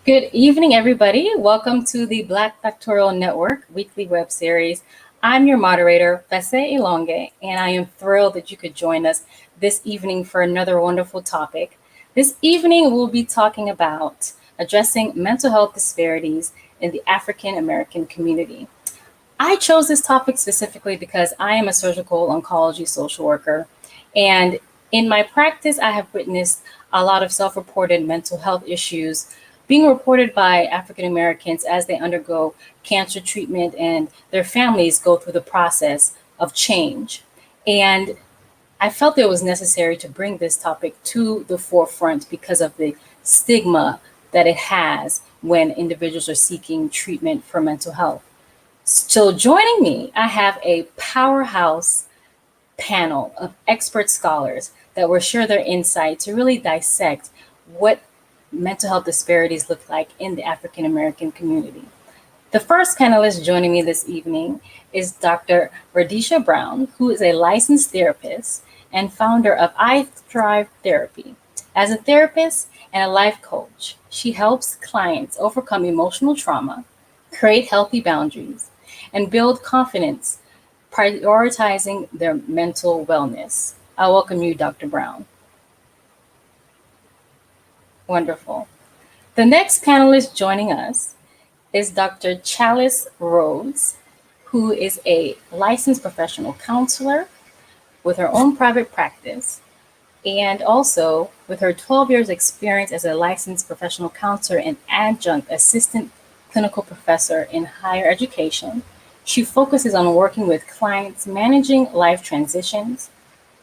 Good evening, everybody. Welcome to the Black Doctoral Network weekly web series. I'm your moderator, Fese Ilonge, and I am thrilled that you could join us this evening for another wonderful topic. This evening, we'll be talking about addressing mental health disparities in the African American community. I chose this topic specifically because I am a surgical oncology social worker, and in my practice, I have witnessed a lot of self reported mental health issues being reported by African Americans as they undergo cancer treatment and their families go through the process of change. And I felt it was necessary to bring this topic to the forefront because of the stigma that it has when individuals are seeking treatment for mental health. So, joining me, I have a powerhouse panel of expert scholars that will share their insight to really dissect what mental health disparities look like in the African American community. The first panelist joining me this evening is Dr. Radicia Brown, who is a licensed therapist and founder of I Thrive Therapy. As a therapist and a life coach, she helps clients overcome emotional trauma, create healthy boundaries, and build confidence, prioritizing their mental wellness. I welcome you, Dr. Brown. Wonderful. The next panelist joining us is Dr. Chalice Rhodes, who is a licensed professional counselor with her own private practice and also with her 12 years experience as a licensed professional counselor and adjunct assistant clinical professor in higher education. She focuses on working with clients managing life transitions,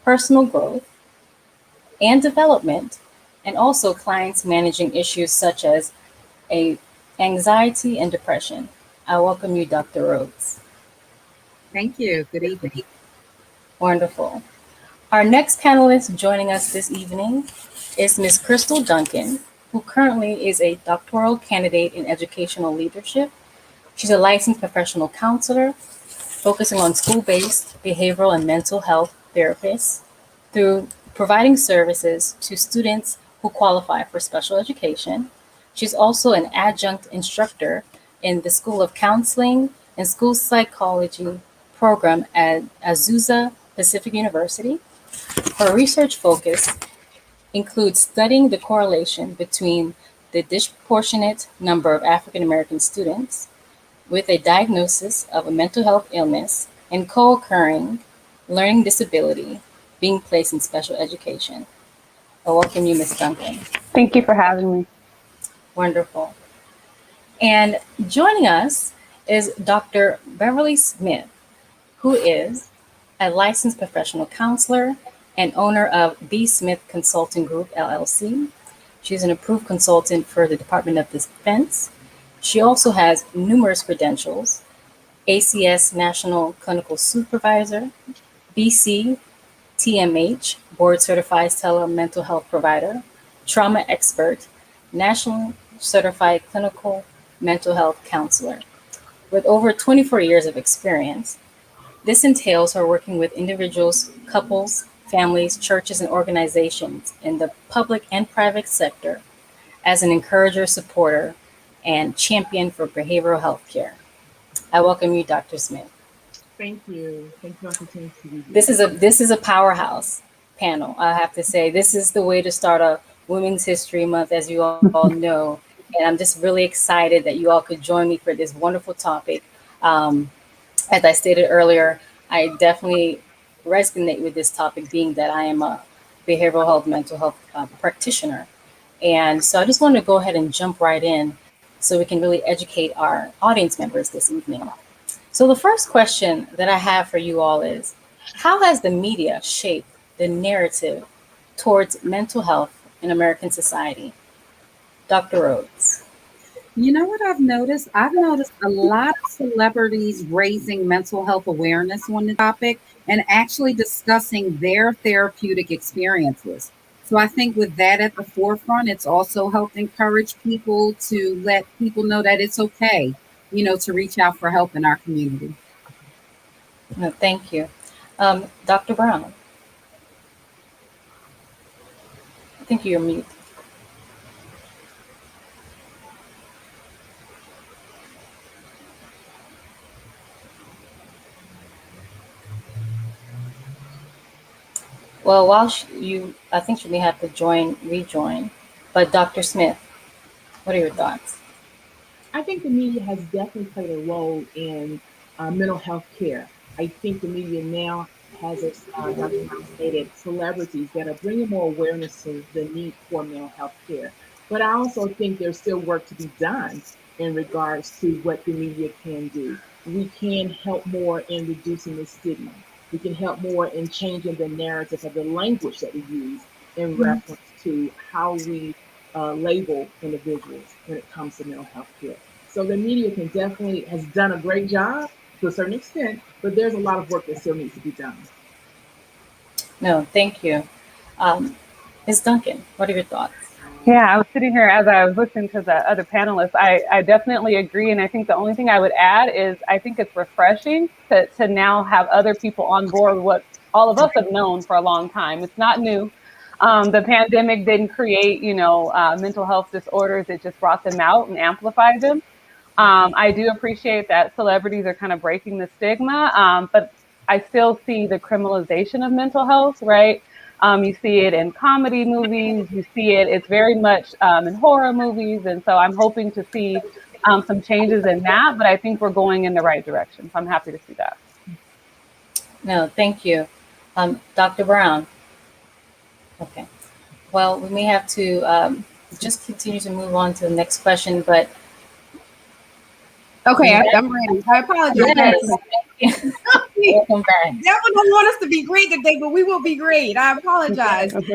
personal growth, and development, and also clients managing issues such as anxiety and depression. I welcome you, Dr. Rhodes. Thank you. Good evening. Wonderful. Our next panelist joining us this evening is Ms. Crystal Duncan, who currently is a doctoral candidate in educational leadership. She's a licensed professional counselor focusing on school-based behavioral and mental health therapists through providing services to students who qualify for special education. She's also an adjunct instructor in the School of Counseling and School Psychology program at Azusa Pacific University. Her research focus includes studying the correlation between the disproportionate number of African American students with a diagnosis of a mental health illness and co-occurring learning disability being placed in special education. I welcome you, Ms. Duncan. Thank you for having me. Wonderful. And joining us is Dr. Beverly Smith, who is a licensed professional counselor and owner of B. Smith Consulting Group, LLC. She's an approved consultant for the Department of Defense. She also has numerous credentials: ACS National Clinical Supervisor, BC TMH, Board Certified Mental Health Provider, Trauma Expert, National Certified Clinical Mental Health Counselor. With over 24 years of experience, this entails her working with individuals, couples, families, churches, and organizations in the public and private sector as an encourager, supporter, and champion for behavioral health care. I welcome you, Dr. Smith. Thank you. Thank you for the opportunity to be here. This is a powerhouse panel. I have to say, this is the way to start a Women's History Month, as you all know. And I'm just really excited that you all could join me for this wonderful topic. As I stated earlier, I definitely resonate with this topic, being that I am a behavioral health, mental health practitioner. And so I just want to go ahead and jump right in so we can really educate our audience members this evening. So the first question that I have for you all is, how has the media shaped the narrative towards mental health in American society? Dr. Rhodes. You know what I've noticed? I've noticed a lot of celebrities raising mental health awareness on the topic and actually discussing their therapeutic experiences. So I think with that at the forefront, it's also helped encourage people to let people know that it's okay, to reach out for help in our community. No, thank you. Dr. Brown, I think you're mute. Well, while I think she may have to rejoin. But Dr. Smith, what are your thoughts? I think the media has definitely played a role in mental health care. I think the media now has, as Dr. Brown stated, celebrities that are bringing more awareness to the need for mental health care. But I also think there's still work to be done in regards to what the media can do. We can help more in reducing the stigma. We can help more in changing the narrative of the language that we use in reference to how we label individuals when it comes to mental health care. So the media can definitely has done a great job to a certain extent, but there's a lot of work that still needs to be done. No, thank you. Um, Ms. Duncan, what are your thoughts? Yeah, I was sitting here as I was listening to the other panelists. I definitely agree. And I think the only thing I would add is I think it's refreshing to now have other people on board what all of us have known for a long time. It's not new. The pandemic didn't create, mental health disorders. It just brought them out and amplified them. I do appreciate that celebrities are kind of breaking the stigma, but I still see the criminalization of mental health, right? You see it in comedy movies, you see it, it's very much in horror movies. And so I'm hoping to see some changes in that, but I think we're going in the right direction. So I'm happy to see that. No, thank you. Dr. Brown. Okay. Well, we may have to just continue to move on to the next question, but Okay, I'm ready. I apologize. yes, welcome back. Devil don't want us to be great today, but we will be great. I apologize. Some of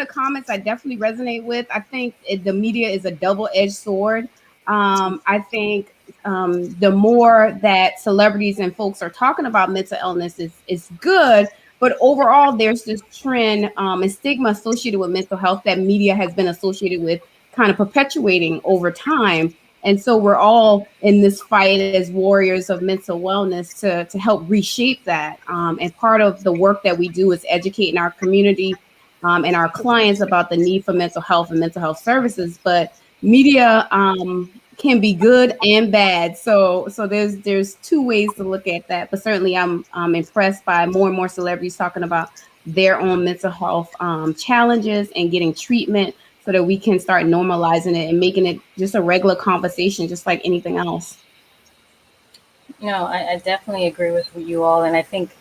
the comments I definitely resonate with. I think the media is a double-edged sword. I think the more that celebrities and folks are talking about mental illness is good, but overall there's this trend and stigma associated with mental health that media has been associated with, kind of perpetuating over time. And so we're all in this fight as warriors of mental wellness to help reshape that. And part of the work that we do is educating our community and our clients about the need for mental health and mental health services. But media can be good and bad. So there's two ways to look at that. But certainly I'm impressed by more and more celebrities talking about their own mental health challenges and getting treatment, so that we can start normalizing it and making it just a regular conversation, just like anything else. No, I definitely agree with you all. And I think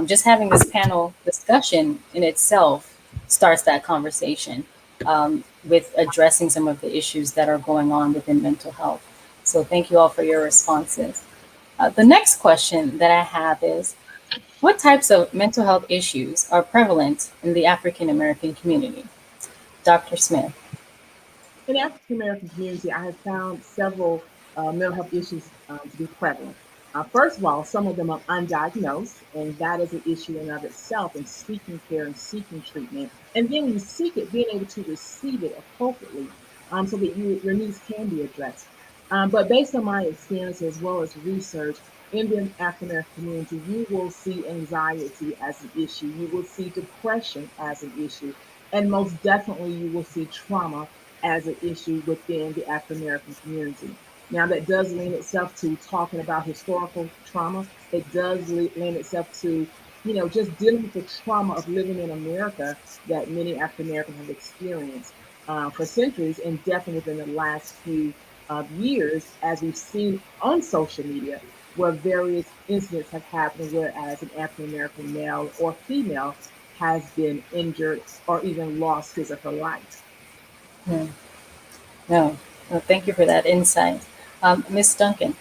just having this panel discussion in itself starts that conversation with addressing some of the issues that are going on within mental health. So thank you all for your responses. The next question that I have is, what types of mental health issues are prevalent in the African American community? Dr. Smith. In the African American community, I have found several mental health issues to be prevalent. First of all, some of them are undiagnosed, and that is an issue in and of itself in seeking care and seeking treatment. And then when you seek it, being able to receive it appropriately so that your needs can be addressed. But based on my experience as well as research in the African American community, you will see anxiety as an issue, you will see depression as an issue, and most definitely you will see trauma as an issue within the African American community. Now, that does lend itself to talking about historical trauma. It does lend itself to, just dealing with the trauma of living in America that many African Americans have experienced for centuries, and definitely within the last few years, as we've seen on social media, where various incidents have happened, whereas an African American male or female has been injured or even lost his or her life. Hmm. No, no, thank you for that insight. Ms. Duncan.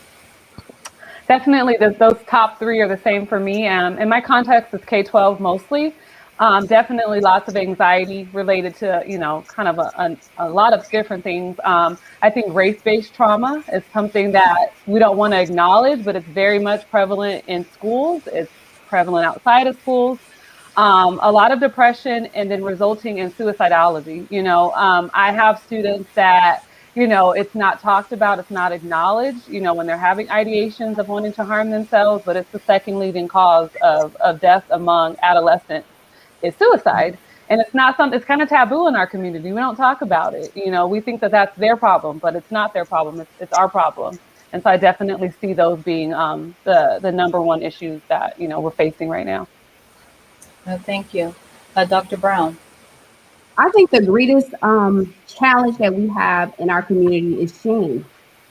Definitely, those top three are the same for me. In my context, it's K-12 mostly. Definitely lots of anxiety related to, kind of a lot of different things. I think race-based trauma is something that we don't want to acknowledge, but it's very much prevalent in schools. It's prevalent outside of schools. A lot of depression and then resulting in suicidality. I have students that, it's not talked about, it's not acknowledged, when they're having ideations of wanting to harm themselves, but it's the second leading cause of death among adolescents is suicide. And it's not something, it's kind of taboo in our community. We don't talk about it. We think that that's their problem, but it's not their problem. It's our problem. And so I definitely see those being the number one issues that, we're facing right now. Thank you. Dr. Brown. I think the greatest challenge that we have in our community is shame.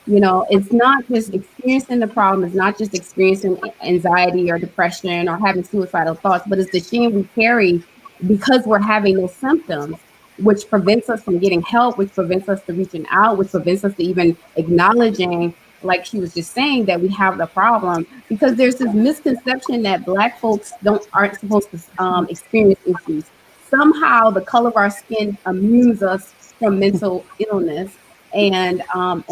It's not just experiencing the problem, it's not just experiencing anxiety or depression or having suicidal thoughts, but it's the shame we carry because we're having those symptoms, which prevents us from getting help, which prevents us to reaching out, which prevents us to even acknowledging, like she was just saying, that we have the problem. Because there's this misconception that Black folks aren't supposed to experience issues. Somehow the color of our skin immunes us from mental illness, and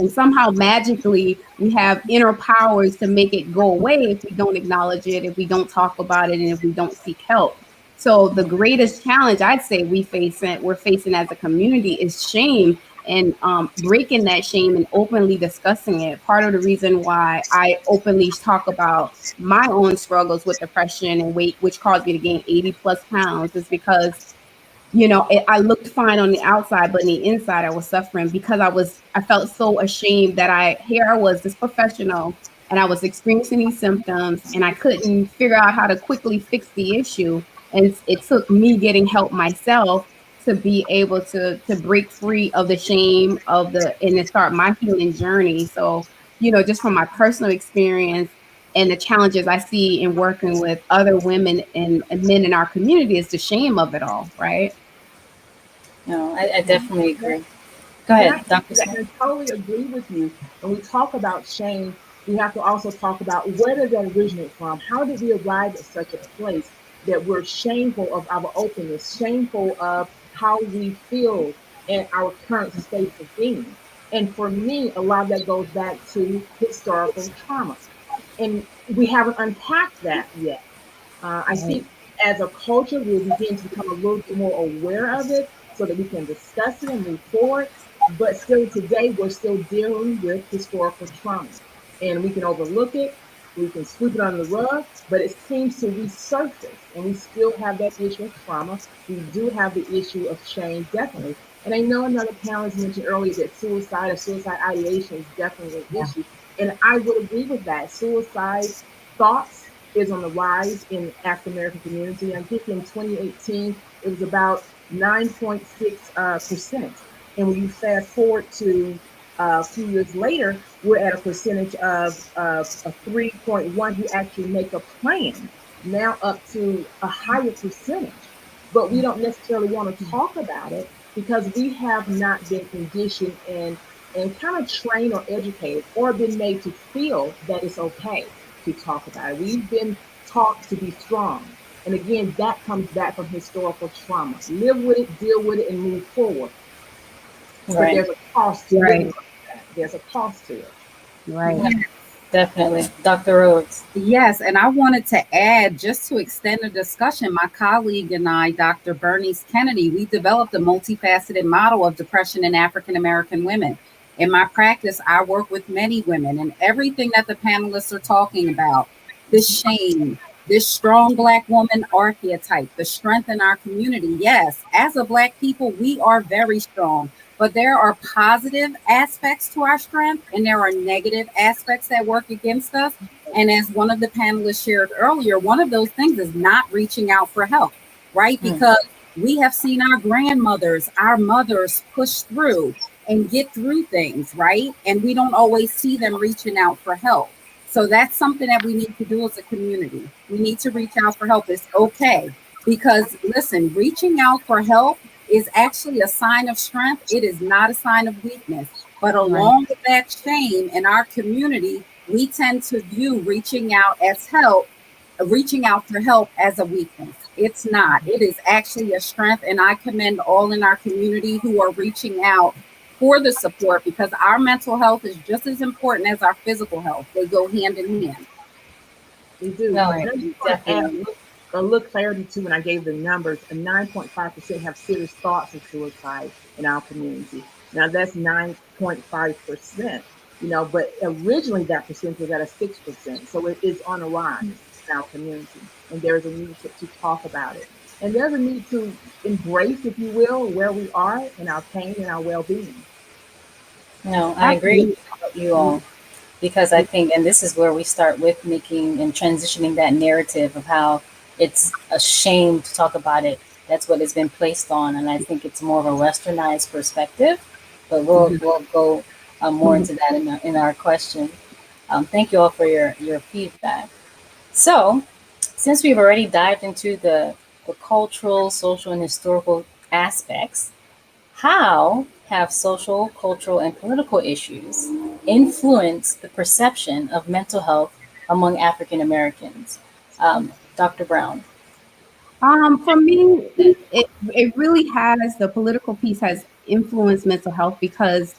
somehow magically we have inner powers to make it go away if we don't acknowledge it, if we don't talk about it, and if we don't seek help. So the greatest challenge I'd say we're facing as a community is shame, and breaking that shame and openly discussing it. Part of the reason why I openly talk about my own struggles with depression and weight, which caused me to gain 80 plus pounds, is because I looked fine on the outside, but on the inside I was suffering because I felt so ashamed that I was this professional and I was experiencing these symptoms and I couldn't figure out how to quickly fix the issue. And it took me getting help myself to be able to break free of the shame and to start my healing journey. So, just from my personal experience and the challenges I see in working with other women and men in our community is the shame of it all, right? No, I definitely agree. Go ahead, Dr. Smith. I totally agree with you. When we talk about shame, we have to also talk about where does that originate from? How did we arrive at such a place that we're shameful of our openness, shameful of how we feel in our current state of being? And for me, a lot of that goes back to historical trauma. And we haven't unpacked that yet. I think as a culture, we'll begin to become a little bit more aware of it so that we can discuss it and move forward. But still today, we're still dealing with historical trauma. And we can overlook it, we can sweep it under the rug, but it seems to resurface. And we still have that issue of trauma. We do have the issue of shame, definitely. And I know another panelist mentioned earlier that suicide or suicide ideation is definitely an issue. And I would agree with that. Suicide thoughts is on the rise in African American community. I think in 2018, it was about 9.6%. And when you fast forward to a few years later, we're at a percentage of 3.1 who actually make a plan, now up to a higher percentage. But we don't necessarily want to talk about it because we have not been conditioned and kind of trained or educated or been made to feel that it's okay to talk about it. We've been taught to be strong. And again, that comes back from historical trauma. Live with it, deal with it, and move forward. But there's a cost to it. There's a cost to it. Right. Definitely. Dr. Rhodes. Yes, and I wanted to add, just to extend the discussion, my colleague and I, Dr. Bernice Kennedy, we developed a multifaceted model of depression in African American women. In my practice, I work with many women, and everything that the panelists are talking about, this shame, this strong Black woman archetype, the strength in our community. Yes, as a Black people, we are very strong, but there are positive aspects to our strength and there are negative aspects that work against us. And as one of the panelists shared earlier, one of those things is not reaching out for help, right? Because we have seen our grandmothers, our mothers push through and get through things, right? And we don't always see them reaching out for help. So that's something that we need to do as a community. We need to reach out for help. It's okay. Because listen, reaching out for help is actually a sign of strength. It is not a sign of weakness. But along with that shame in our community, we tend to view reaching out for help as a weakness. It's not. It is actually a strength. And I commend all in our community who are reaching out for the support, because our mental health is just as important as our physical health. They go hand in hand. They do. No, Definitely. A little clarity too when I gave the numbers. 9.5% have serious thoughts of suicide in our community. Now that's 9.5%, but originally that percentage was at a 6%. So it is on a rise in our community. And there's a need to talk about it. And there's a need to embrace, if you will, where we are in our pain and our well-being. No, I agree with you all. because I think, and this is where we start with making and transitioning that narrative of how it's a shame to talk about it. That's what has been placed on, and I think it's more of a westernized perspective. But we'll go more into that in our question. Thank you all for your feedback. So, since we've already dived into the cultural, social, and historical aspects, how have social, cultural, and political issues influenced the perception of mental health among African Americans? Dr. Brown. For me, it really has, the political piece has influenced mental health because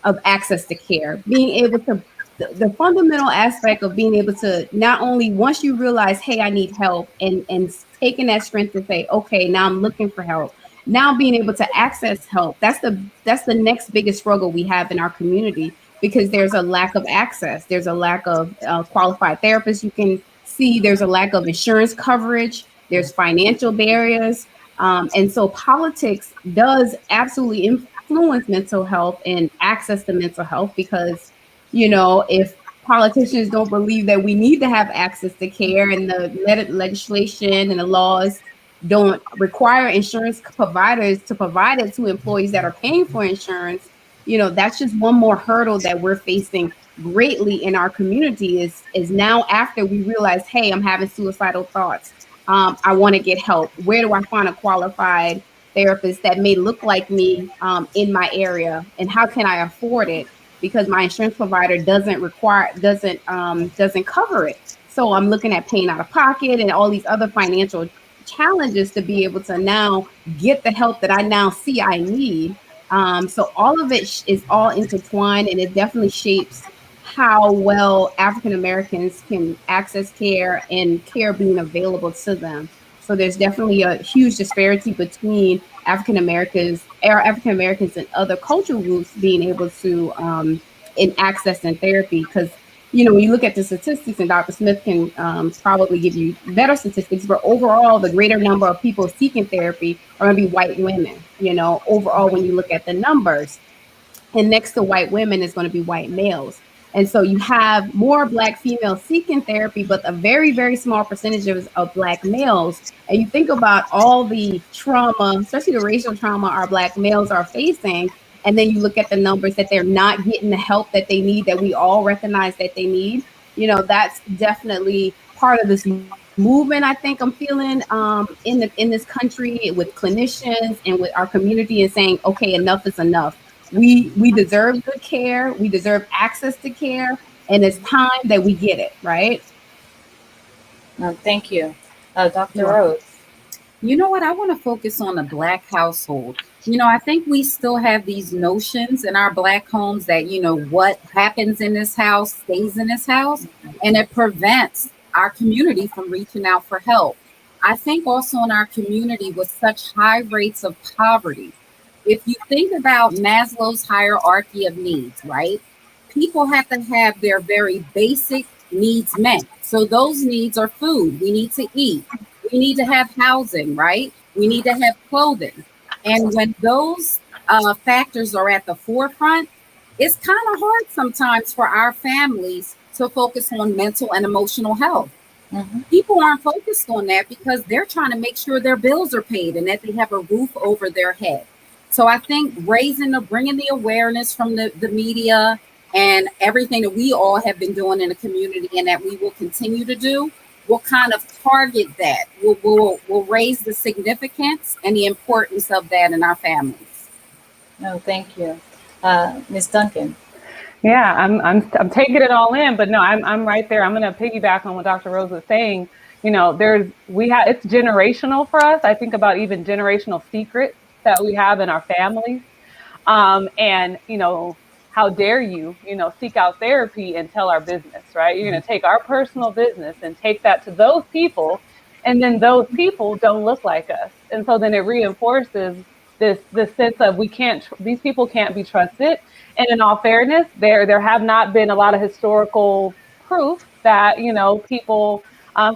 of access to care, being able to, the fundamental aspect of being able to not only, once you realize, hey, I need help, and taking that strength to say, okay, now I'm looking for help. Now being able to access help, that's the next biggest struggle we have in our community, because there's a lack of access. There's a lack of qualified therapists. You can see there's a lack of insurance coverage. There's financial barriers. And so politics does absolutely influence mental health and access to mental health, because, if politicians don't believe that we need to have access to care, and the legislation and the laws don't require insurance providers to provide it to employees that are paying for insurance, that's just one more hurdle that we're facing greatly in our community, is now, after we realize, hey, I'm having suicidal thoughts, I want to get help. Where do I find a qualified therapist that may look like me in my area, and how can I afford it? Because my insurance provider doesn't cover it. So I'm looking at paying out of pocket and all these other financial challenges to be able to now get the help that I now see I need. So all of it is all intertwined, and it definitely shapes how well African Americans can access care, and care being available to them. So there's definitely a huge disparity between African Americans and other cultural groups being able to in access and therapy. Because when you look at the statistics, and Dr. Smith can probably give you better statistics, but overall, the greater number of people seeking therapy are going to be white women. Overall, when you look at the numbers, and next to white women is going to be white males. And so you have more Black females seeking therapy, but a very, very small percentage of Black males. And you think about all the trauma, especially the racial trauma our Black males are facing, and then you look at the numbers that they're not getting the help that they need, that we all recognize that they need. That's definitely part of this movement I think I'm feeling in this country, with clinicians and with our community, and saying, okay, enough is enough. We deserve good care. We deserve access to care, and it's time that we get it right. Thank you, Dr. Rhodes. You know what? I want to focus on a Black household. I think we still have these notions in our Black homes that, what happens in this house stays in this house, and it prevents our community from reaching out for help. I think also in our community, with such high rates of poverty, if you think about Maslow's hierarchy of needs, right? People have to have their very basic needs met. So those needs are food. We need to eat. We need to have housing, right? We need to have clothing. And when those factors are at the forefront, it's kind of hard sometimes for our families to focus on mental and emotional health. Mm-hmm. People aren't focused on that because they're trying to make sure their bills are paid and that they have a roof over their head. So I think bringing the awareness from the media and everything that we all have been doing in the community, and that we will continue to do, will kind of target that. We'll raise the significance and the importance of that in our families. No, thank you, Ms. Duncan. Yeah, I'm taking it all in, but no, I'm right there. I'm going to piggyback on what Dr. Rose was saying. It's generational for us. I think about even generational secrets that we have in our families. And how dare you, seek out therapy and tell our business, right? You're going to take our personal business and take that to those people, and then those people don't look like us. And so then it reinforces this sense of these people can't be trusted. And in all fairness, there have not been a lot of historical proof that, people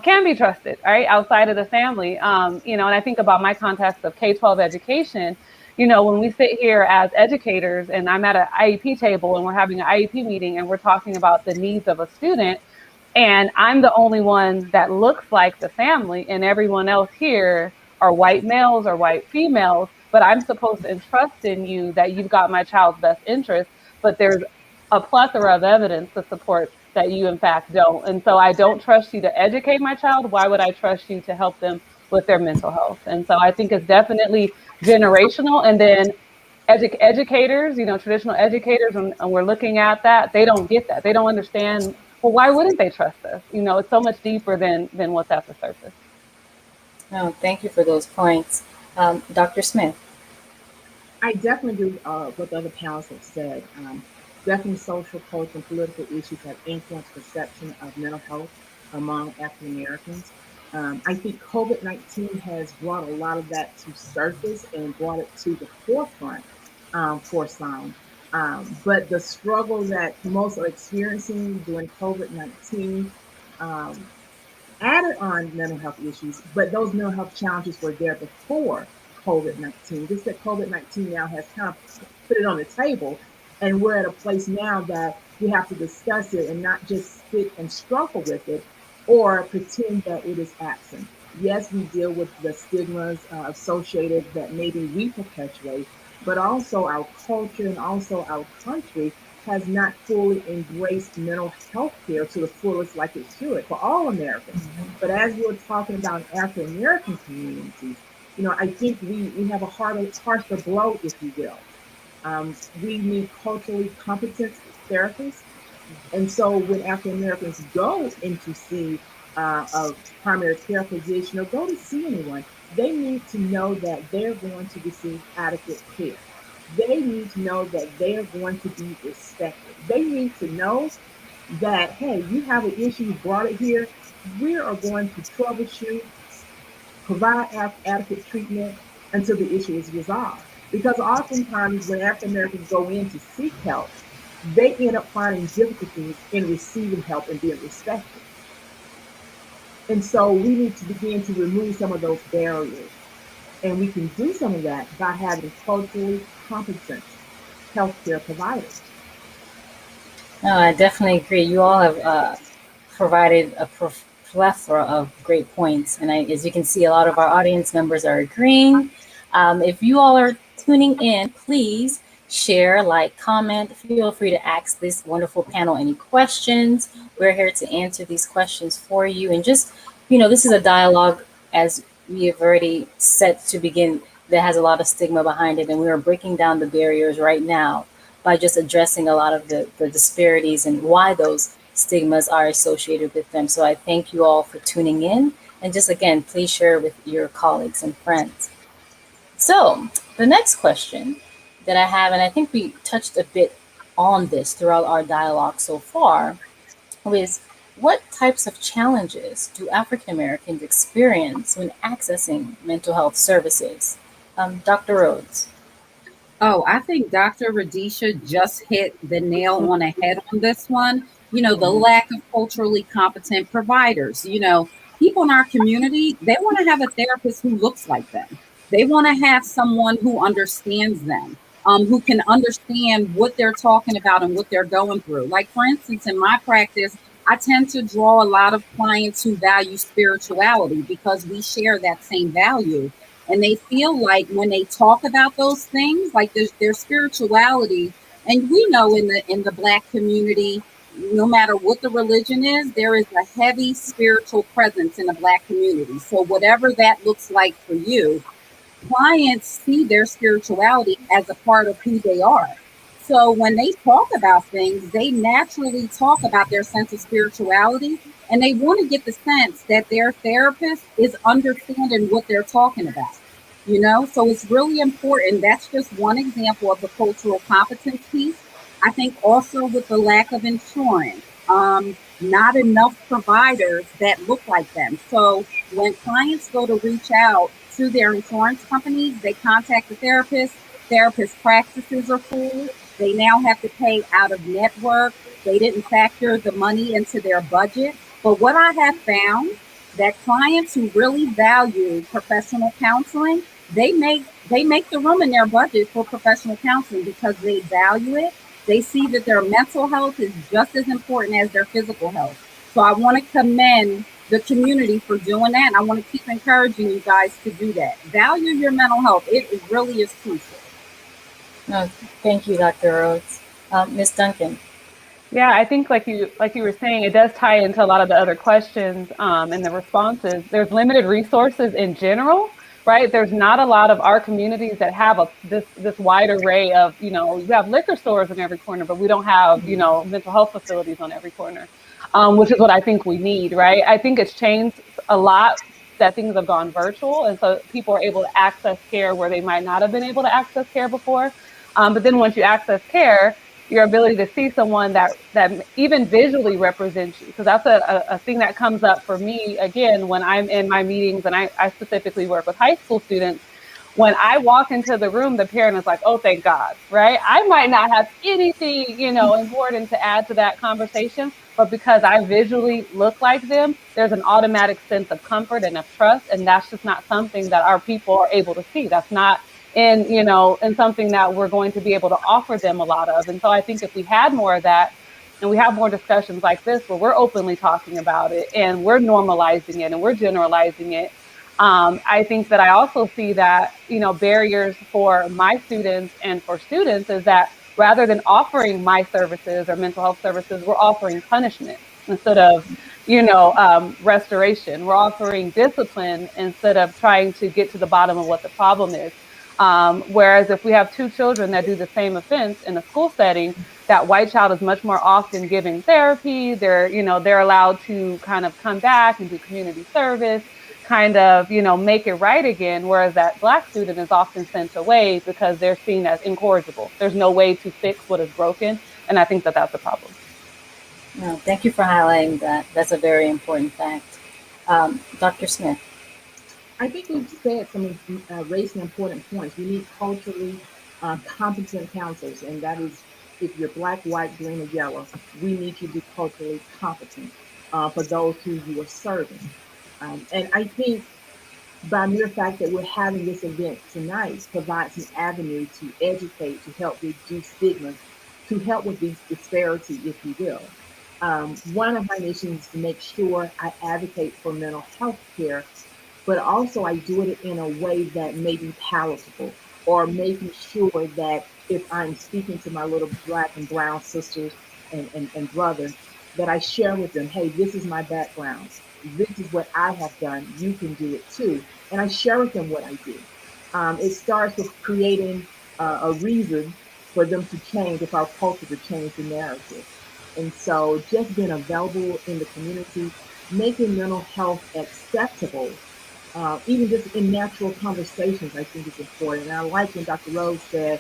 can be trusted, right, outside of the family. And I think about my context of K-12 education. When we sit here as educators and I'm at an IEP table and we're having an IEP meeting and we're talking about the needs of a student, and I'm the only one that looks like the family, and everyone else here are white males or white females, but I'm supposed to entrust in you that you've got my child's best interest, but there's a plethora of evidence to support that you in fact don't. And so I don't trust you to educate my child. Why would I trust you to help them with their mental health? And so I think it's definitely generational. And then educators, traditional educators, and we're looking at that, they don't get that. They don't understand, well, why wouldn't they trust us? It's so much deeper than what's at the surface. No, thank you for those points. Dr. Smith. I definitely agree with what the other panelists have said. Definitely social, cultural, and political issues have influenced perception of mental health among African Americans. I think COVID-19 has brought a lot of that to surface and brought it to the forefront for some. But the struggle that most are experiencing during COVID-19 added on mental health issues, but those mental health challenges were there before COVID-19. Just that COVID-19 now has kind of put it on the table, and we're at a place now that we have to discuss it and not just sit and struggle with it or pretend that it is absent. Yes, we deal with the stigmas associated that maybe we perpetuate, but also our culture and also our country has not fully embraced mental health care to the fullest like it should for all Americans. But as we're talking about African American communities, I think we have a harsher blow, if you will. We need culturally competent therapists. And so when African Americans go in to see a primary care physician or go to see anyone, they need to know that they're going to receive adequate care. They need to know that they are going to be respected. They need to know that, hey, you have an issue, you brought it here. We are going to troubleshoot, provide adequate treatment until the issue is resolved. Because oftentimes when African Americans go in to seek help, they end up finding difficulties in receiving help and being respected. And so we need to begin to remove some of those barriers. And we can do some of that by having culturally competent healthcare providers. No, I definitely agree. You all have provided a plethora of great points. And as you can see, a lot of our audience members are agreeing. If you all are tuning in, please share, like, comment. Feel free to ask this wonderful panel any questions. We're here to answer these questions for you. And just, this is a dialogue, as we have already set to begin, that has a lot of stigma behind it. And we are breaking down the barriers right now by just addressing a lot of the disparities and why those stigmas are associated with them. So I thank you all for tuning in. And just again, please share with your colleagues and friends. So the next question that I have, and I think we touched a bit on this throughout our dialogue so far, is what types of challenges do African Americans experience when accessing mental health services? Dr. Rhodes. Oh, I think Dr. Radicia just hit the nail on the head on this one. The lack of culturally competent providers. People in our community, they want to have a therapist who looks like them. They want to have someone who understands them, who can understand what they're talking about and what they're going through. Like, for instance, in my practice, I tend to draw a lot of clients who value spirituality because we share that same value. And they feel like when they talk about those things, like their spirituality, and we know in the Black community, no matter what the religion is, there is a heavy spiritual presence in the Black community. So whatever that looks like for you, clients see their spirituality as a part of who they are. So when they talk about things, they naturally talk about their sense of spirituality, and they want to get the sense that their therapist is understanding what they're talking about. So it's really important. That's just one example of the cultural competence piece. I think also with the lack of insurance, not enough providers that look like them. So when clients go to reach out to their insurance companies, they contact the therapist. Therapist practices are full. They now have to pay out of network. They didn't factor the money into their budget. But what I have found, that clients who really value professional counseling, they make they make the room in their budget for professional counseling because they value it. They see that their mental health is just as important as their physical health. So I want to commend the community for doing that. And I want to keep encouraging you guys to do that. Value your mental health. It really is crucial. No, thank you, Dr. Rhodes. Ms. Duncan. Yeah, I think like you were saying, it does tie into a lot of the other questions and the responses. There's limited resources in general, right? There's not a lot of our communities that have this wide array of, you know, we have liquor stores in every corner, but we don't have, you know, mental health facilities on every corner, which is what I think we need, right? I think it's changed a lot that things have gone virtual, and so people are able to access care where they might not have been able to access care before. But then once you access care, your ability to see someone that even visually represents you, because that's a thing that comes up for me again when I'm in my meetings, and I specifically work with high school students. When I walk into the room, the parent is like, oh, thank God, right? I might not have anything, you know, important to add to that conversation, but because I visually look like them, there's an automatic sense of comfort and of trust, and that's just not something that our people are able to see. That's not in, you know, in something that we're going to be able to offer them a lot of. And so I think if we had more of that, and we have more discussions like this where we're openly talking about it and we're normalizing it and we're generalizing it, I think that I also see that, you know, barriers for my students and for students is that rather than offering my services or mental health services, we're offering punishment instead of, you know, restoration. We're offering discipline instead of trying to get to the bottom of what the problem is. Whereas if we have two children that do the same offense in a school setting, that white child is much more often given therapy. They're, you know, they're allowed to kind of come back and do community service, kind of, you know, make it right again. Whereas that Black student is often sent away because they're seen as incorrigible. There's no way to fix what is broken. And I think that that's a problem. No, thank you for highlighting that. That's a very important fact. Dr. Smith. I think we've said raised some important points. We need culturally competent counselors, and that is if you're black, white, green, or yellow, we need you to be culturally competent for those who you are serving. And I think by mere fact that we're having this event tonight provides an avenue to educate, to help reduce stigma, to help with these disparity, if you will. One of my missions is to make sure I advocate for mental health care, but also I do it in a way that may be palatable, or making sure that if I'm speaking to my little black and brown sisters and brothers, that I share with them, hey, this is my background. This is what I have done. You can do it too. And I share with them what I do. It starts with creating a reason for them to change, if our culture to change the narrative. And so just being available in the community, making mental health acceptable, even just in natural conversations, I think is important. And I like when Dr. Rhodes said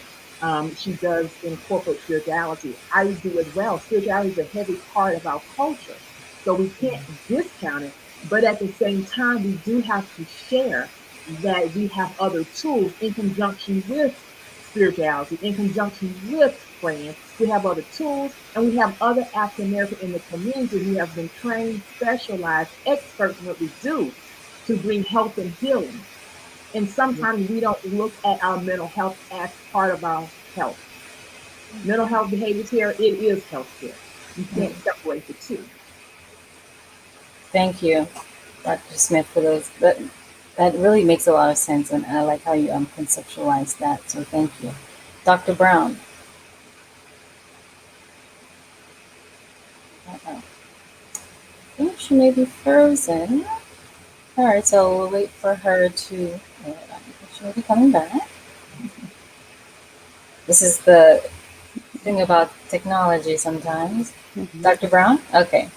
she does incorporate spirituality. I do as well. Spirituality is a heavy part of our culture, so we can't discount it. But at the same time, we do have to share that we have other tools in conjunction with spirituality, in conjunction with friends. We have other tools, and we have other African Americans in the community who have been trained, specialized, experts in what we do to bring health and healing. And sometimes we don't look at our mental health as part of our health. Mental health behavior care, it is health care. You can't separate the two. Thank you, Dr. Smith, for those. That really makes a lot of sense, and I like how you conceptualize that. So thank you. Dr. Brown. Uh-oh. I think she may be frozen. All right, so we'll wait for her to. She'll be coming back. This is the thing about technology sometimes. Dr. Brown? Okay.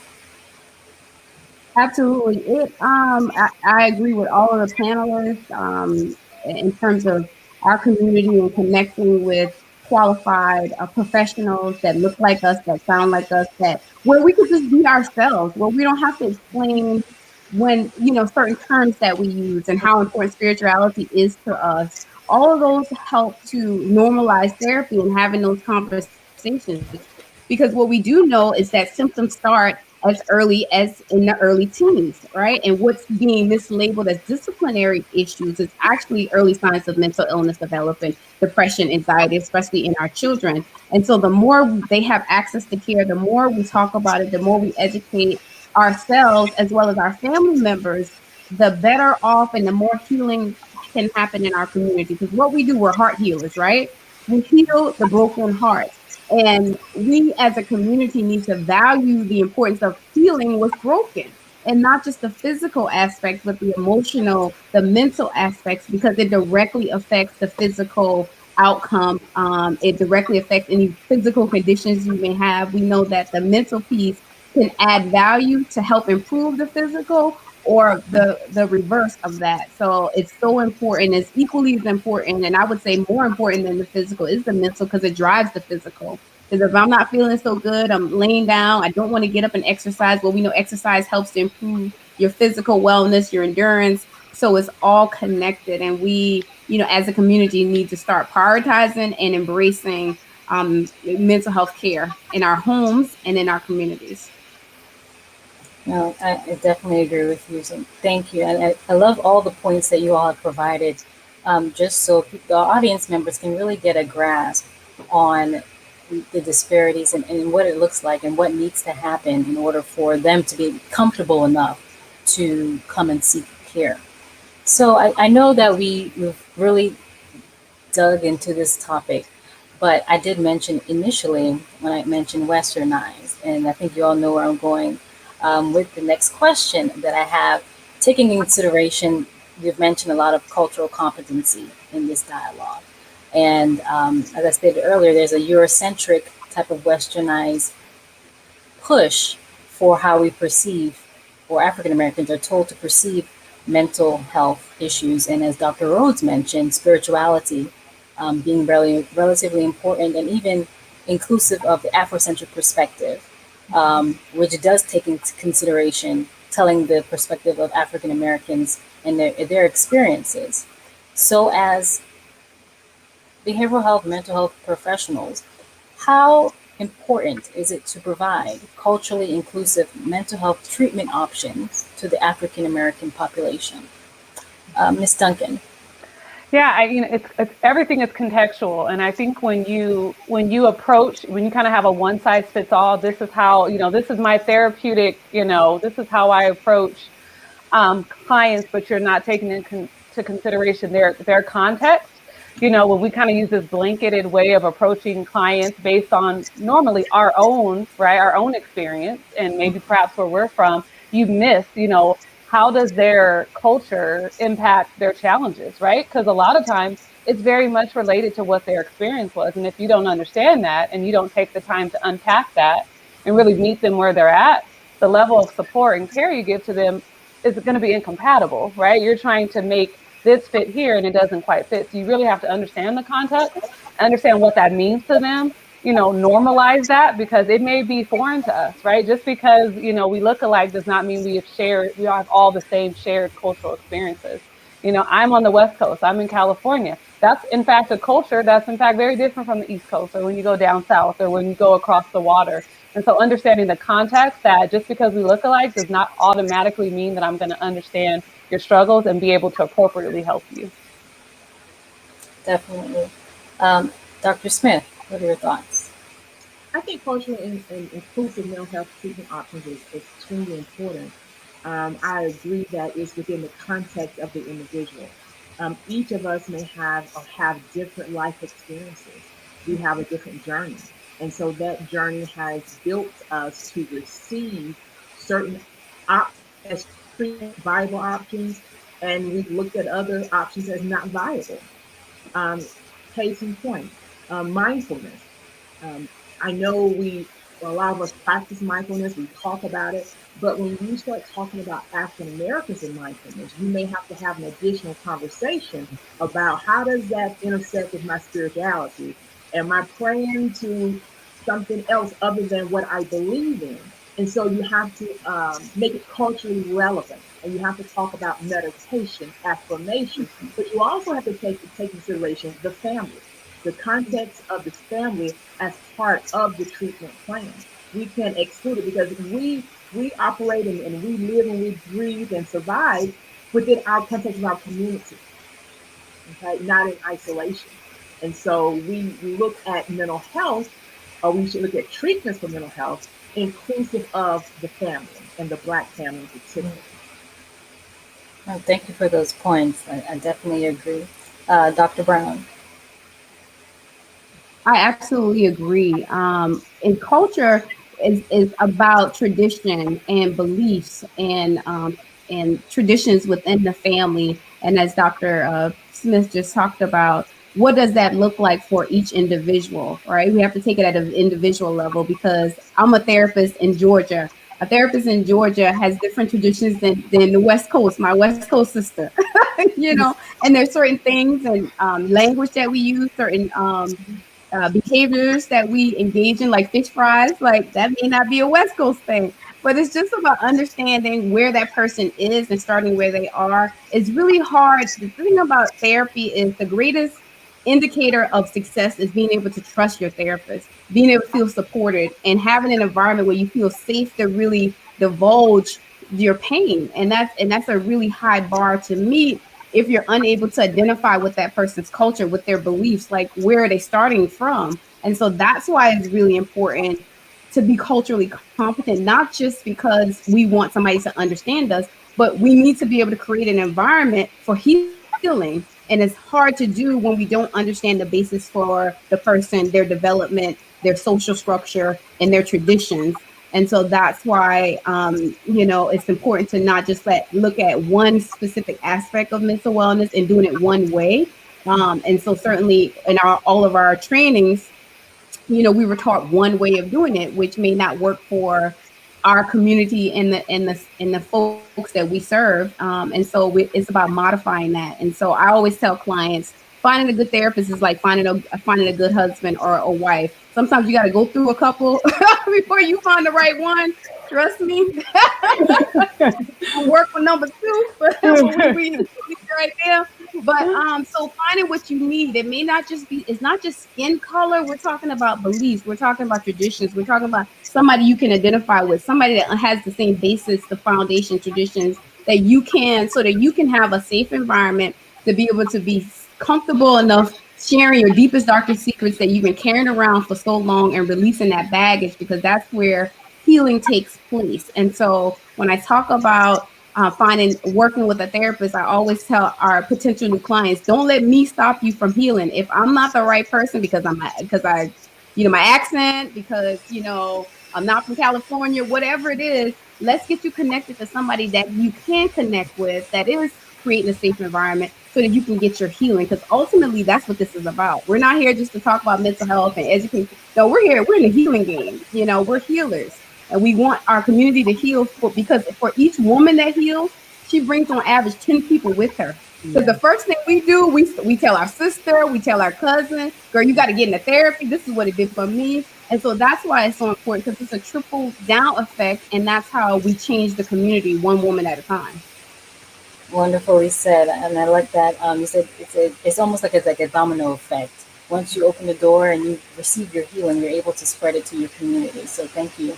Absolutely. I agree with all of the panelists in terms of our community and connecting with qualified professionals that look like us, that sound like us, that where we could just be ourselves, where we don't have to explain when, you know, certain terms that we use and how important spirituality is to us. All of those help to normalize therapy and having those conversations. Because what we do know is that symptoms start as early as in the early teens, right? And what's being mislabeled as disciplinary issues is actually early signs of mental illness developing, depression, anxiety, especially in our children. And so the more they have access to care, the more we talk about it, the more we educate ourselves as well as our family members, the better off and the more healing can happen in our community. Because what we do, we're heart healers, right? We heal the broken heart. And we as a community need to value the importance of healing what's broken, and not just the physical aspects, but the emotional, the mental aspects, because it directly affects the physical outcome. It directly affects any physical conditions you may have. We know that the mental piece can add value to help improve the physical, or the reverse of that. So it's so important. It's equally as important, and I would say more important than the physical is the mental, because it drives the physical. Because if I'm not feeling so good, I'm laying down, I don't want to get up and exercise. Well, we know exercise helps to improve your physical wellness, your endurance. So it's all connected, and we, as a community, need to start prioritizing and embracing mental health care in our homes and in our communities. No, I definitely agree with you. So thank you. And I love all the points that you all have provided, just so the audience members can really get a grasp on the disparities and what it looks like and what needs to happen in order for them to be comfortable enough to come and seek care. So I know that we've really dug into this topic, but I did mention initially when I mentioned westernized, and I think you all know where I'm going with the next question that I have. Taking in consideration, you've mentioned a lot of cultural competency in this dialogue. And as I stated earlier, there's a Eurocentric type of westernized push for how we perceive, or African Americans are told to perceive mental health issues. And as Dr. Rhodes mentioned, spirituality being relatively important and even inclusive of the Afrocentric perspective, which does take into consideration telling the perspective of African Americans and their experiences. So, as behavioral health, mental health professionals, how important is it to provide culturally inclusive mental health treatment options to the African American population? Ms. Duncan. Yeah, it's everything is contextual, and I think when you kind of have a one size fits all, this is how, this is my therapeutic, this is how I approach clients, but you're not taking into consideration their context. When we kind of use this blanketed way of approaching clients based on normally our own experience and maybe perhaps where we're from, you miss, how does their culture impact their challenges, right? Because a lot of times it's very much related to what their experience was. And if you don't understand that and you don't take the time to unpack that and really meet them where they're at, the level of support and care you give to them is going to be incompatible, right? You're trying to make this fit here and it doesn't quite fit. So you really have to understand the context, understand what that means to them, normalize that, because it may be foreign to us, right? Just because, we look alike does not mean we have all the same shared cultural experiences. I'm on the West Coast, I'm in California. That's in fact a culture that's in fact very different from the East Coast, or when you go down south, or when you go across the water. And so understanding the context, that just because we look alike does not automatically mean that I'm going to understand your struggles and be able to appropriately help you. Definitely. Dr. Smith, what are your thoughts? I think cultural and inclusive mental health treatment options is extremely important. I agree that it's within the context of the individual. Each of us may have different life experiences. We have a different journey. And so that journey has built us to receive certain options as viable options, and we've looked at other options as not viable. Um, Case in point, mindfulness. Um, I know a lot of us practice mindfulness, we talk about it, but when you start talking about African Americans in mindfulness, you may have to have an additional conversation about how does that intersect with my spirituality? Am I praying to something else other than what I believe in? And so you have to make it culturally relevant, and you have to talk about meditation, affirmation, but you also have to take consideration the family, the context of this family as part of the treatment plan. we can exclude it because we operate and we live and we breathe and survive within our context of our community, okay, not in isolation. And so we look at mental health, or we should look at treatments for mental health inclusive of the family and the Black family in particular. Well, thank you for those points. I definitely agree. Dr. Brown. I absolutely agree. And culture is about tradition and beliefs and traditions within the family. And as Dr. Smith just talked about, what does that look like for each individual, right? We have to take it at an individual level because I'm a therapist in Georgia. A therapist in Georgia has different traditions than the West Coast, my West Coast sister, you know, and there's certain things and language that we use, certain behaviors that we engage in, like fish fries, like that may not be a West Coast thing, but it's just about understanding where that person is and starting where they are. It's really hard. The thing about therapy is the greatest indicator of success is being able to trust your therapist, being able to feel supported, and having an environment where you feel safe to really divulge your pain. And that's a really high bar to meet if you're unable to identify with that person's culture, with their beliefs, like where are they starting from? And so that's why it's really important to be culturally competent, not just because we want somebody to understand us, but we need to be able to create an environment for healing. And it's hard to do when we don't understand the basis for the person, their development, their social structure, and their traditions. And so that's why, it's important to not just look at one specific aspect of mental wellness and doing it one way. And so certainly in all of our trainings, we were taught one way of doing it, which may not work for our community and the folks that we serve. And so it's about modifying that. And so I always tell clients, finding a good therapist is like finding a good husband or a wife. Sometimes you got to go through a couple before you find the right one. Trust me. We'll work with number two, but we right there. But so finding what you need, it may not just be, it's not just skin color. We're talking about beliefs. We're talking about traditions. We're talking about somebody you can identify with, somebody that has the same basis, the foundation, traditions that you can, so that you can have a safe environment to be able to be comfortable enough sharing your deepest, darkest secrets that you've been carrying around for so long and releasing that baggage, because that's where healing takes place. And so when I talk about working with a therapist, I always tell our potential new clients, don't let me stop you from healing. If I'm not the right person because my accent, because I'm not from California, whatever it is, let's get you connected to somebody that you can connect with, that is creating a safe environment so that you can get your healing. Because ultimately that's what this is about. We're not here just to talk about mental health and education. No, we're in the healing game. We're healers. And we want our community to heal because for each woman that heals, she brings on average 10 people with her. So the first thing we do, we tell our sister, we tell our cousin, girl, you got to get into therapy. This is what it did for me. And so that's why it's so important, because it's a triple down effect. And that's how we change the community one woman at a time. Wonderfully said. And I like that. You said it's almost like it's like a domino effect. Once you open the door and you receive your healing, you're able to spread it to your community. So thank you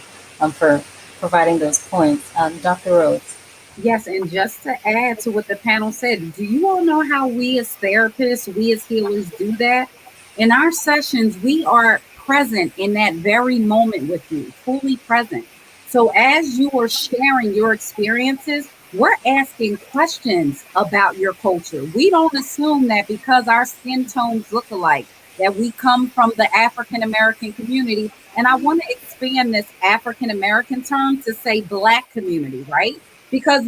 for providing those points. Dr. Rhodes. Yes, and just to add to what the panel said, do you all know how we as therapists, we as healers do that? In our sessions, we are present in that very moment with you, fully present. So as you are sharing your experiences, we're asking questions about your culture. We don't assume that because our skin tones look alike, that we come from the African American community. And I want to expand this African American term to say Black community, right? Because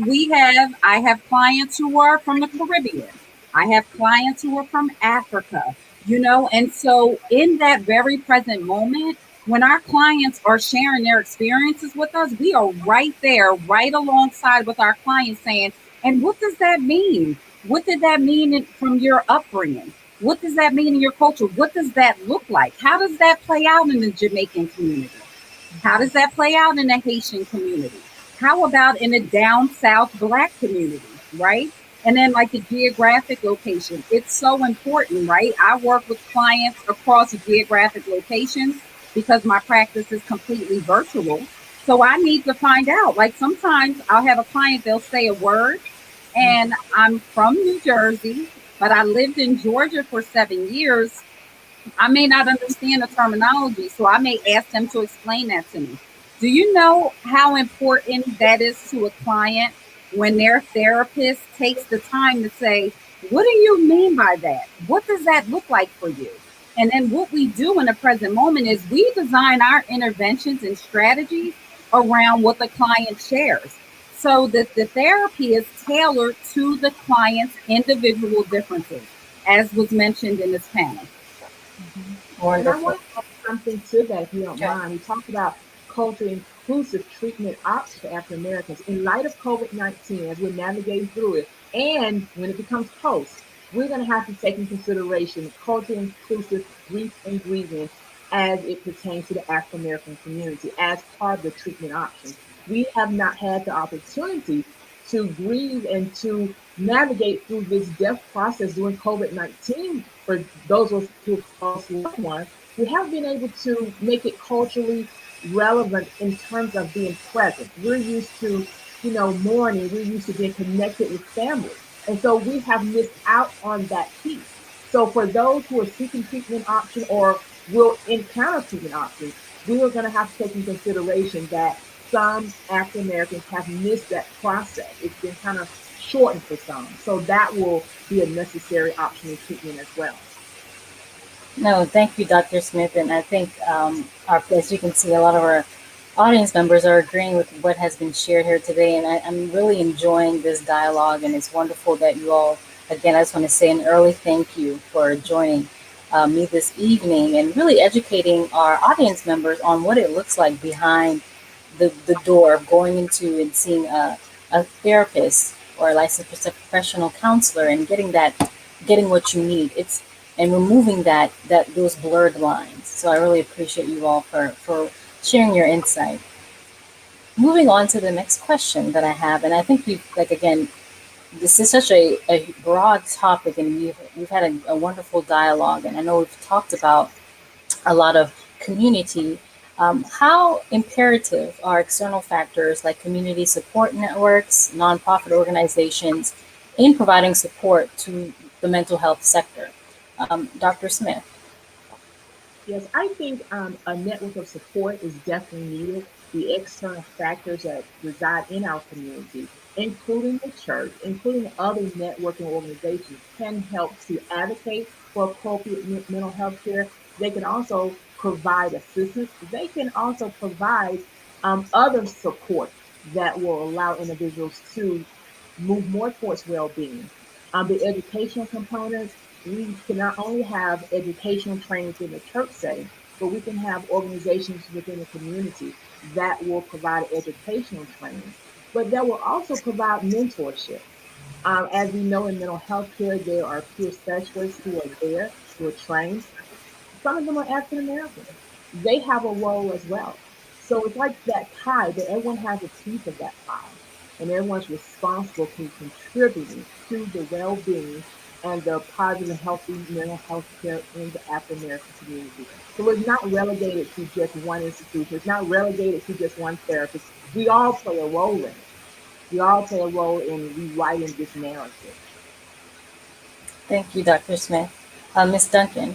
I have clients who are from the Caribbean. I have clients who are from Africa, and so in that very present moment, when our clients are sharing their experiences with us, we are right there, right alongside with our clients saying, and what does that mean? What did that mean from your upbringing? What does that mean in your culture? What does that look like? How does that play out in the Jamaican community? How does that play out in the Haitian community? How about in a down south Black community, right? And then like the geographic location, it's so important, right? I work with clients across geographic locations. because my practice is completely virtual. So I need to find out. Like sometimes I'll have a client, they'll say a word, and I'm from New Jersey, but I lived in Georgia for 7 years. I may not understand the terminology, so I may ask them to explain that to me. Do you know how important that is to a client when their therapist takes the time to say, what do you mean by that? What does that look like for you? And then what we do in the present moment is we design our interventions and strategies around what the client shares. So that the therapy is tailored to the client's individual differences, as was mentioned in this panel. And I want to add something to that, if you don't mind. We talked about culturally inclusive treatment options for African Americans. In light of COVID-19, as we're navigating through it, and when it becomes post, we're going to have to take into consideration culturally inclusive grief and grievance as it pertains to the African American community as part of the treatment options. We have not had the opportunity to grieve and to navigate through this death process during COVID-19 for those of us who have lost loved ones. We haven't been able to make it culturally relevant in terms of being present. We're used to, mourning. We're used to being connected with family. And so we have missed out on that piece. So for those who are seeking treatment option or will encounter treatment options, we are going to have to take into consideration that some African Americans have missed that process. It's been kind of shortened for some. So that will be a necessary option in treatment as well. No, thank you, Dr. Smith. And I think, as you can see, a lot of our audience members are agreeing with what has been shared here today. And I'm really enjoying this dialogue. And it's wonderful that you all, again, I just want to say an early thank you for joining me this evening and really educating our audience members on what it looks like behind the door of going into and seeing a therapist or a licensed professional counselor and getting what you need. And removing those blurred lines. So I really appreciate you all for sharing your insight. Moving on to the next question that I have, and I think this is such a broad topic, and we've had a wonderful dialogue, and I know we've talked about a lot of community. How imperative are external factors like community support networks, nonprofit organizations in providing support to the mental health sector? Dr. Smith. Yes, I think a network of support is definitely needed. The external factors that reside in our community, including the church, including other networking organizations, can help to advocate for appropriate mental health care. They can also provide assistance. They can also provide other support that will allow individuals to move more towards well-being. The educational components, we can not only have educational trainings in the church setting, but we can have organizations within the community that will provide educational training, but that will also provide mentorship. As we know in mental health care, there are peer specialists who are there, who are trained. Some of them are African American. They have a role as well. So it's like that pie, that everyone has a piece of that pie, and everyone's responsible for contributing to the well-being and the positive and healthy mental health care in the African American community. So it's not relegated to just one institution. It's not relegated to just one therapist. We all play a role in it. We all play a role in rewriting this narrative. Thank you, Dr. Smith. Ms. Duncan.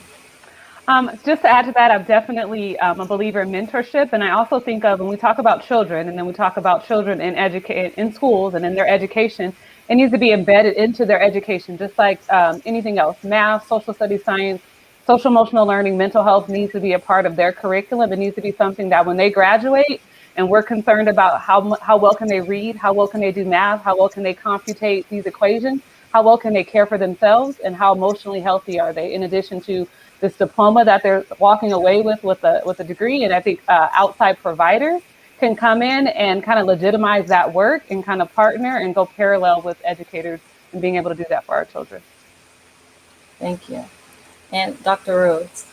Just to add to that, I'm definitely a believer in mentorship. And I also think of when we talk about children, and then we talk about children in schools and in their education, it needs to be embedded into their education, just like anything else. Math, social studies, science, social emotional learning, mental health needs to be a part of their curriculum. It needs to be something that when they graduate and we're concerned about how well can they read, how well can they do math, how well can they computate these equations, how well can they care for themselves, and how emotionally healthy are they, in addition to this diploma that they're walking away with a degree. And I think outside providers can come in and kind of legitimize that work and kind of partner and go parallel with educators and being able to do that for our children. Thank you. And Dr. Rhodes.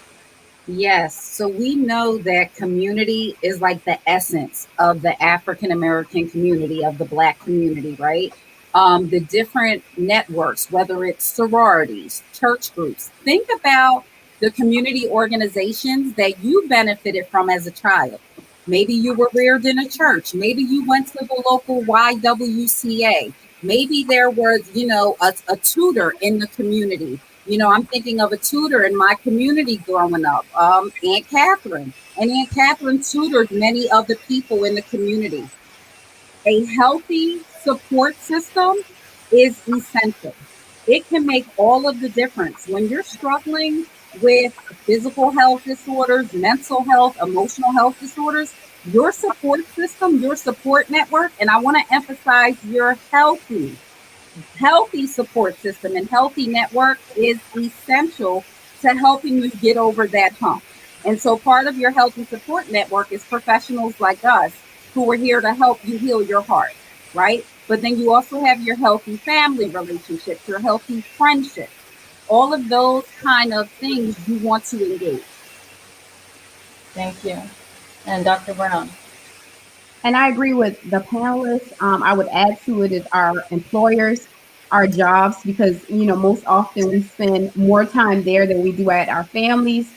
Yes. So we know that community is like the essence of the African American community, of the Black community, right? The different networks, whether it's sororities, church groups. Think about the community organizations that you benefited from as a child. Maybe you were reared in a church. Maybe you went to the local YWCA. Maybe there was, a tutor in the community. I'm thinking of a tutor in my community growing up, Aunt Catherine. And Aunt Catherine tutored many of the people in the community. A healthy support system is essential. It can make all of the difference. When you're struggling with physical health disorders, mental health, emotional health disorders, your support system, your support network, and I want to emphasize your healthy support system and healthy network is essential to helping you get over that hump. And so part of your healthy support network is professionals like us who are here to help you heal your heart, right? But then you also have your healthy family relationships, your healthy friendships, all of those kind of things you want to engage. Thank you. And Dr. Brown. And I agree with the panelists. I would add to it is our employers, our jobs, because most often we spend more time there than we do at our families,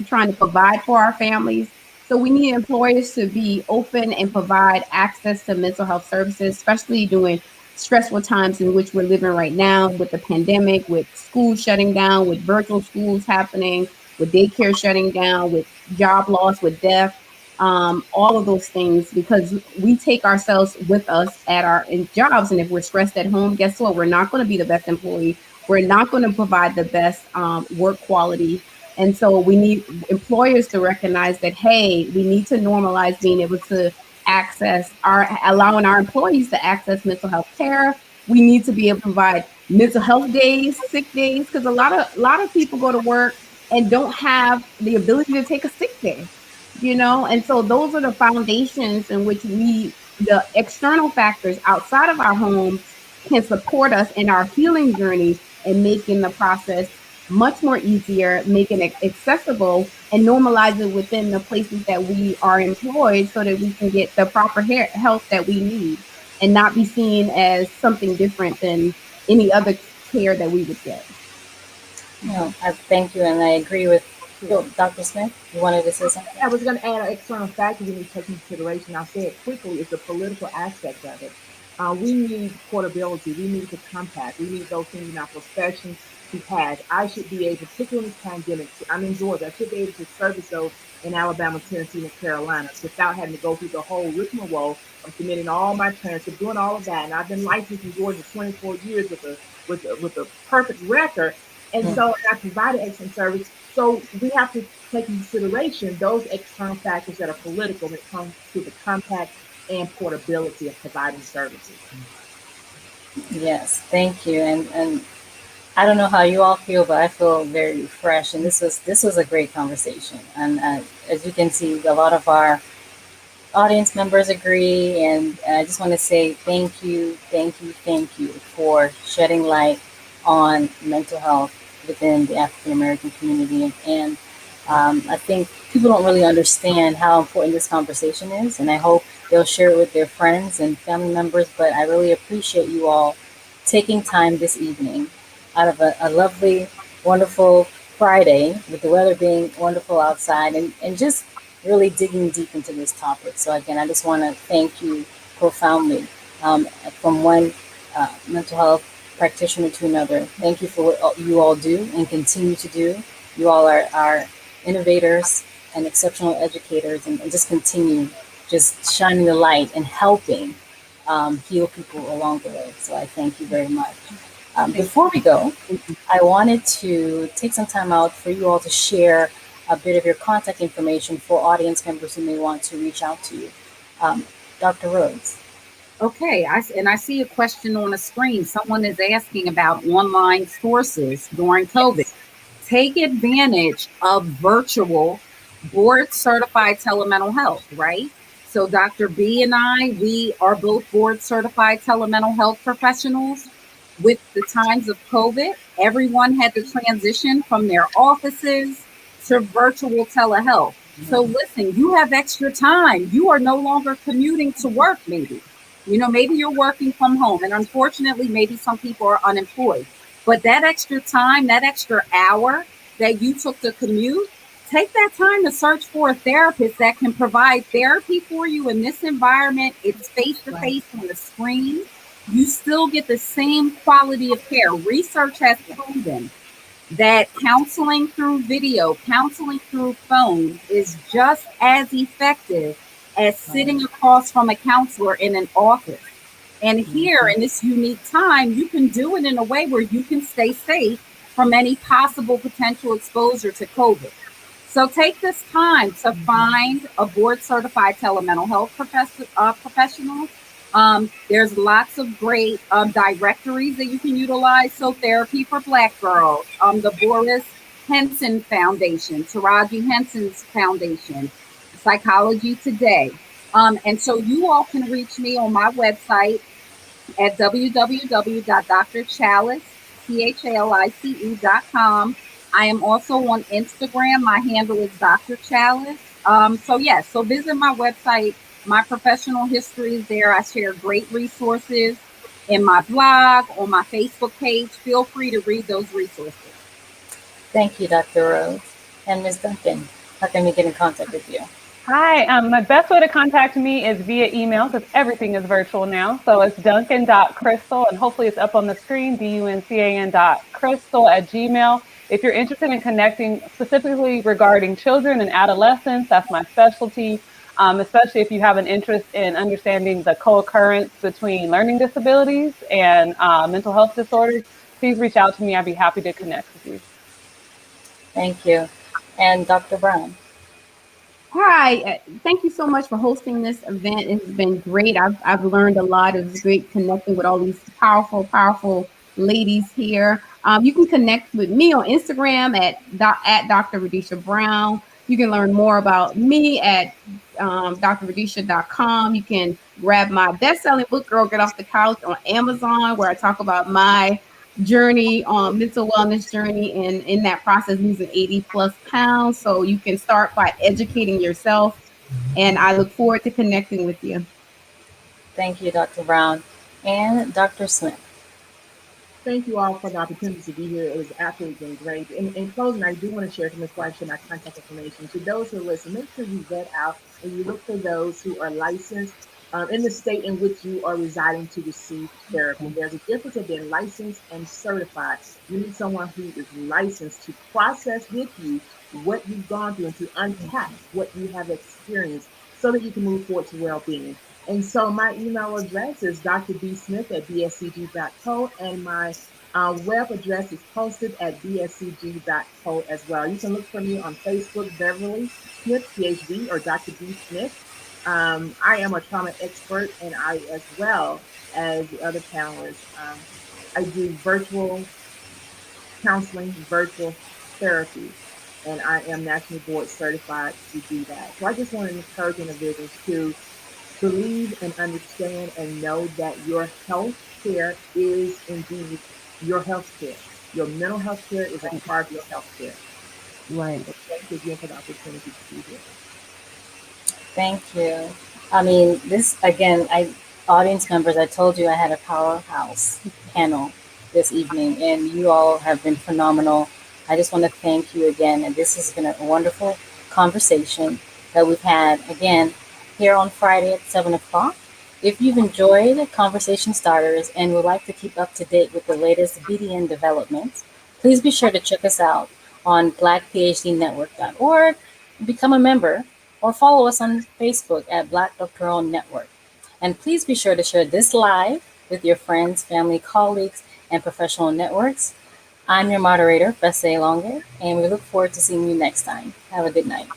trying to provide for our families. So we need employers to be open and provide access to mental health services, especially during stressful times in which we're living right now with the pandemic, with schools shutting down, with virtual schools happening, with daycare shutting down, with job loss, with death. All of those things, because we take ourselves with us at our jobs. And if we're stressed at home, guess what? We're not going to be the best employee. We're not going to provide the best work quality. And so we need employers to recognize that, hey, we need to normalize being able to allowing our employees to access mental health care. We need to be able to provide mental health days, sick days, because a lot of people go to work and don't have the ability to take a sick day. And so those are the foundations in which the external factors outside of our homes can support us in our healing journey and making the process much more easier, making it accessible and normalize it within the places that we are employed so that we can get the proper health that we need and not be seen as something different than any other care that we would get. I thank you, and I agree with Dr. Smith. You wanted to say something? I was going to add an external factor we need to take into consideration. I'll say it quickly, is the political aspect of it. We need portability. We need the compact. We need those things in our professions to have. I should be able, particularly in this pandemic, I'm in Georgia, I should be able to service those in Alabama, Tennessee, and Carolina without having to go through the whole rigmarole of submitting all my transcripts, doing all of that. And I've been licensed in Georgia 24 years with a perfect record. And so I provided excellent service. So we have to take into consideration those external factors that are political when it comes to the compact and portability of providing services. Yes, thank you. And I don't know how you all feel, but I feel very refreshed. And this was a great conversation. And as you can see, a lot of our audience members agree. And I just want to say thank you for shedding light on mental health within the African American community. And I think people don't really understand how important this conversation is. And I hope they'll share it with their friends and family members. But I really appreciate you all taking time this evening out of a lovely, wonderful Friday with the weather being wonderful outside and just really digging deep into this topic. So again, I just want to thank you profoundly from one mental health practitioner to another. Thank you for what you all do and continue to do. You all are innovators and exceptional educators and just continue just shining the light and helping heal people along the way. So I thank you very much. Before we go, I wanted to take some time out for you all to share a bit of your contact information for audience members who may want to reach out to you. Dr. Rhodes. Okay, I see a question on the screen. Someone is asking about online sources during COVID. Take advantage of virtual board certified telemental health, right? So Dr. B and I, we are both board certified telemental health professionals. With the times of COVID, everyone had to transition from their offices to virtual telehealth. So listen, you have extra time. You are no longer commuting to work, maybe. Maybe you're working from home, and unfortunately, maybe some people are unemployed. But that extra time, that extra hour that you took to commute, take that time to search for a therapist that can provide therapy for you in this environment. It's face to face on the screen. You still get the same quality of care. Research has proven that counseling through video, counseling through phone is just as effective as sitting across from a counselor in an office. And here in this unique time, you can do it in a way where you can stay safe from any possible potential exposure to COVID. So take this time to find a board certified telemental health professional. There's lots of great directories that you can utilize. So Therapy for Black Girls, the Boris Henson Foundation, Taraji Henson's Foundation, Psychology Today. And so you all can reach me on my website at www.drchalice.com. I am also on Instagram. My handle is Dr. Chalice. So visit my website. My professional history is there. I share great resources in my blog, on my Facebook page. Feel free to read those resources. Thank you, Dr. Rhodes. And Ms. Duncan, how can we get in contact with you? Hi, my best way to contact me is via email because everything is virtual now. So it's duncan.crystal, and hopefully it's up on the screen, duncan.crystal@gmail. If you're interested in connecting specifically regarding children and adolescents, that's my specialty, especially if you have an interest in understanding the co-occurrence between learning disabilities and mental health disorders, please reach out to me. I'd be happy to connect with you. Thank you. And Dr. Brown. Hi, thank you so much for hosting this event. It's been great. I've learned a lot. It was great connecting with all these powerful ladies here. You can connect with me on Instagram at Dr. Radicia Brown. You can learn more about me at drradicia.com. You can grab my best-selling book, Girl Get Off the Couch, on Amazon, where I talk about my journey, mental wellness journey, and in that process losing 80+ pounds. So you can start by educating yourself, and I look forward to connecting with you. Thank you, Dr. Brown. And Dr. Smith. Thank you all for the opportunity to be here. It was absolutely been great. In closing, I do want to share some before I share my contact information. To those who listen, make sure you vet out and you look for those who are licensed in the state in which you are residing to receive therapy. There's a difference of being licensed and certified. You need someone who is licensed to process with you what you've gone through and to unpack what you have experienced so that you can move forward to well-being. And so my email address is drbsmith@bscg.co, and my web address is posted at bscg.co as well. You can look for me on Facebook, Beverly Smith, PhD, or Dr. B. Smith. I am a trauma expert, and I, as well as the other panelists, I do virtual counseling, virtual therapy, and I am nationally board certified to do that. So I just want to encourage individuals to believe and understand and know that your health care is indeed your health care. Your mental health care is a part of your health care. Right. So thank you again for the opportunity to be here. Thank you. I mean, this, again, audience members, I told you I had a powerhouse panel this evening, and you all have been phenomenal. I just want to thank you again. And this has been a wonderful conversation that we've had, again, here on Friday at 7 o'clock. If you've enjoyed Conversation Starters and would like to keep up to date with the latest BDN developments, please be sure to check us out on blackphdnetwork.org, become a member, or follow us on Facebook at Black Doctoral Network. And please be sure to share this live with your friends, family, colleagues, and professional networks. I'm your moderator, Fesse Longe, and we look forward to seeing you next time. Have a good night.